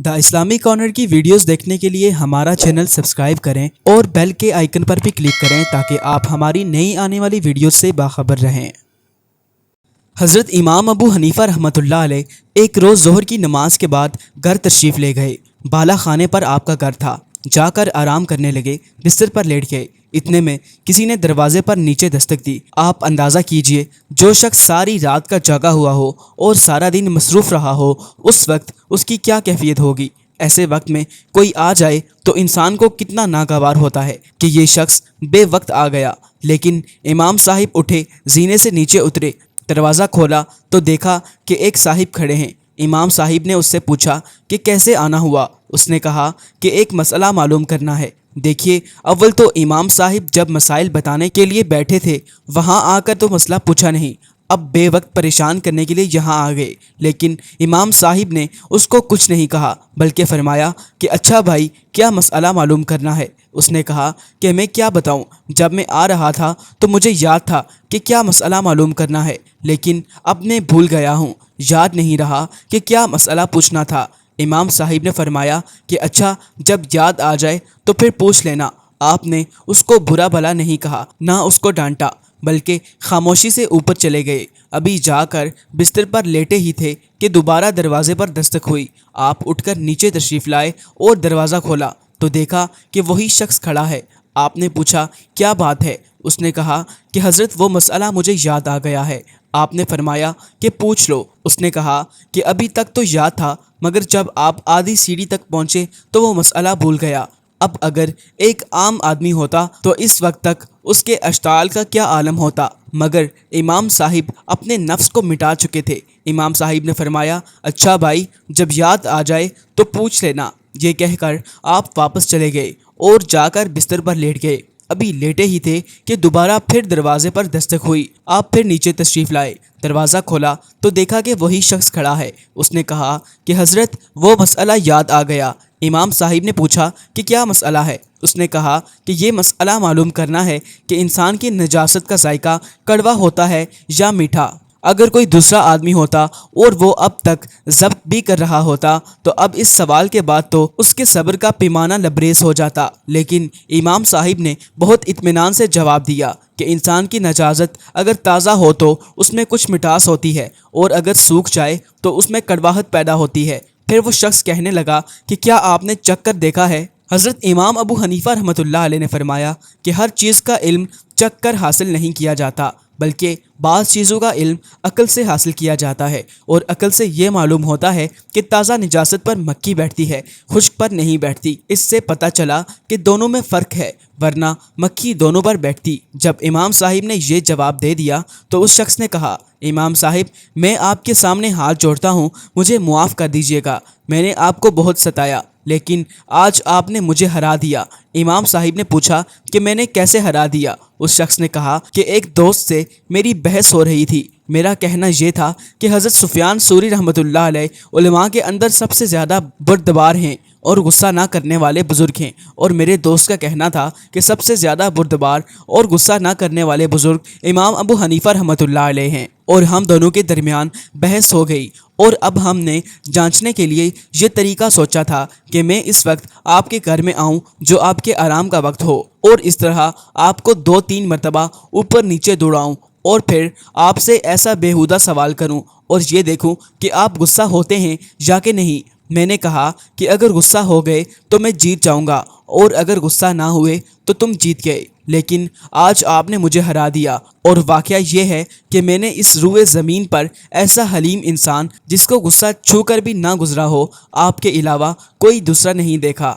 The Islami corner की videos देखने के लिए हमारा चैनल सब्सक्राइब करें और बेल के आइकन पर भी क्लिक करें ताकि आप हमारी नई आने वाली वीडियोस से बाखबर रहें। हज़रत इमाम अबू हनीफ़ा रहमतुल्लाह अलैह एक रोज़ ज़ोहर की नमाज के बाद घर तशरीफ़ ले गए। बाला खाने पर आपका घर था। जाकर आराम करने लगे, बिस्तर पर लेट गए। इतने में किसी ने दरवाजे पर नीचे दस्तक दी। आप अंदाज़ा कीजिए, जो शख्स सारी रात का जागा हुआ हो और सारा दिन मसरूफ़ रहा हो, उस वक्त उसकी क्या कैफियत होगी। ऐसे वक्त में कोई आ जाए तो इंसान को कितना नागवार होता है कि ये शख्स बेवक्त आ गया। लेकिन इमाम साहिब उठे, जीने से नीचे उतरे, दरवाज़ा खोला तो देखा कि एक साहिब खड़े हैं। इमाम साहिब ने उससे पूछा कि कैसे आना हुआ। उसने कहा कि एक मसला मालूम करना है। देखिए, अव्वल तो इमाम साहिब जब मसाइल बताने के लिए बैठे थे वहाँ आकर तो मसला पूछा नहीं, अब बेवक्त परेशान करने के लिए यहाँ आ गए। लेकिन इमाम साहिब ने उसको कुछ नहीं कहा, बल्कि फरमाया कि अच्छा भाई, क्या मसला मालूम करना है। उसने कहा कि मैं क्या बताऊं, जब मैं आ रहा था तो मुझे याद था कि क्या मसला मालूम करना है, लेकिन अब मैं भूल गया हूं, याद नहीं रहा कि क्या मसला पूछना था। इमाम साहिब ने फरमाया कि अच्छा, जब याद आ जाए तो फिर पूछ लेना। आपने उसको बुरा भला नहीं कहा, ना उसको डांटा, बल्कि खामोशी से ऊपर चले गए। अभी जाकर बिस्तर पर लेटे ही थे कि दोबारा दरवाजे पर दस्तक हुई। आप उठकर नीचे तशरीफ़ लाए और दरवाज़ा खोला तो देखा कि वही शख्स खड़ा है। आपने पूछा क्या बात है। उसने कहा कि हज़रत, वो मसला मुझे याद आ गया है। आपने फरमाया कि पूछ लो। उसने कहा कि अभी तक तो याद था, मगर जब आप आधी सीढ़ी तक पहुँचे तो वो मसला भूल गया। अब अगर एक आम आदमी होता तो इस वक्त तक उसके अश्ताल का क्या आलम होता, मगर इमाम साहिब अपने नफ्स को मिटा चुके थे। इमाम साहिब ने फरमाया अच्छा भाई, जब याद आ जाए तो पूछ लेना। ये कहकर आप वापस चले गए और जाकर बिस्तर पर लेट गए। अभी लेटे ही थे कि दोबारा फिर दरवाजे पर दस्तक हुई। आप फिर नीचे तशरीफ़ लाए, दरवाज़ा खोला तो देखा कि वही शख्स खड़ा है। उसने कहा कि हज़रत, वो मसला याद आ गया। इमाम साहिब ने पूछा कि क्या मसला है। उसने कहा कि ये मसला मालूम करना है कि इंसान की नजासत का जायका कड़वा होता है या मीठा। अगर कोई दूसरा आदमी होता और वो अब तक ज़ब्त भी कर रहा होता तो अब इस सवाल के बाद तो उसके सब्र का पैमाना लबरेज हो जाता। लेकिन इमाम साहिब ने बहुत इत्मीनान से जवाब दिया कि इंसान की नजासत अगर ताज़ा हो तो उसमें कुछ मिठास होती है, और अगर सूख जाए तो उसमें कड़वाहट पैदा होती है। फिर वो शख्स कहने लगा कि क्या आपने चख कर देखा है। हज़रत इमाम अबू हनीफ़ा रहमतुल्लाह अलैह ने फरमाया कि हर चीज़ का इल्म चख कर हासिल नहीं किया जाता, बल्कि बाज़ चीज़ों का इल्म अक्ल से हासिल किया जाता है। और अक्ल से ये मालूम होता है कि ताज़ा निजासत पर मक्खी बैठती है, खुश्क पर नहीं बैठती। इससे पता चला कि दोनों में फ़र्क है, वरना मक्खी दोनों पर बैठती। जब इमाम साहिब ने ये जवाब दे दिया तो उस शख्स ने कहा, इमाम साहिब, मैं आपके सामने हाथ जोड़ता हूँ, मुझे मुआफ़ कर दीजिएगा। मैंने आपको बहुत सताया, लेकिन आज आपने मुझे हरा दिया। इमाम साहिब ने पूछा कि मैंने कैसे हरा दिया। उस शख्स ने कहा कि एक दोस्त से मेरी बहस हो रही थी। मेरा कहना यह था कि हज़रत सुफियान सूरी रहमतुल्लाह अलैह उलमा के अंदर सबसे ज़्यादा बुर्दबार हैं और गुस्सा ना करने वाले बुज़ुर्ग हैं, और मेरे दोस्त का कहना था कि सबसे ज़्यादा बुर्दबार और गुस्सा ना करने वाले बुज़ुर्ग इमाम अबू हनीफ़ा रहमतुल्लाह अलैह हैं। और हम दोनों के दरमियान बहस हो गई, और अब हमने जांचने के लिए ये तरीका सोचा था कि मैं इस वक्त आपके घर में आऊं जो आपके आराम का वक्त हो, और इस तरह आपको 2-3 मरतबा ऊपर नीचे दौड़ाऊं, और फिर आपसे ऐसा बेहुदा सवाल करूं और ये देखूं कि आप गुस्सा होते हैं या कि नहीं। मैंने कहा कि अगर गुस्सा हो गए तो मैं जीत जाऊंगा, और अगर गुस्सा ना हुए तो तुम जीत गए। लेकिन आज आपने मुझे हरा दिया, और वाक़या ये है कि मैंने इस रूए ज़मीन पर ऐसा हलीम इंसान जिसको गुस्सा छू कर भी ना गुजरा हो, आपके अलावा कोई दूसरा नहीं देखा।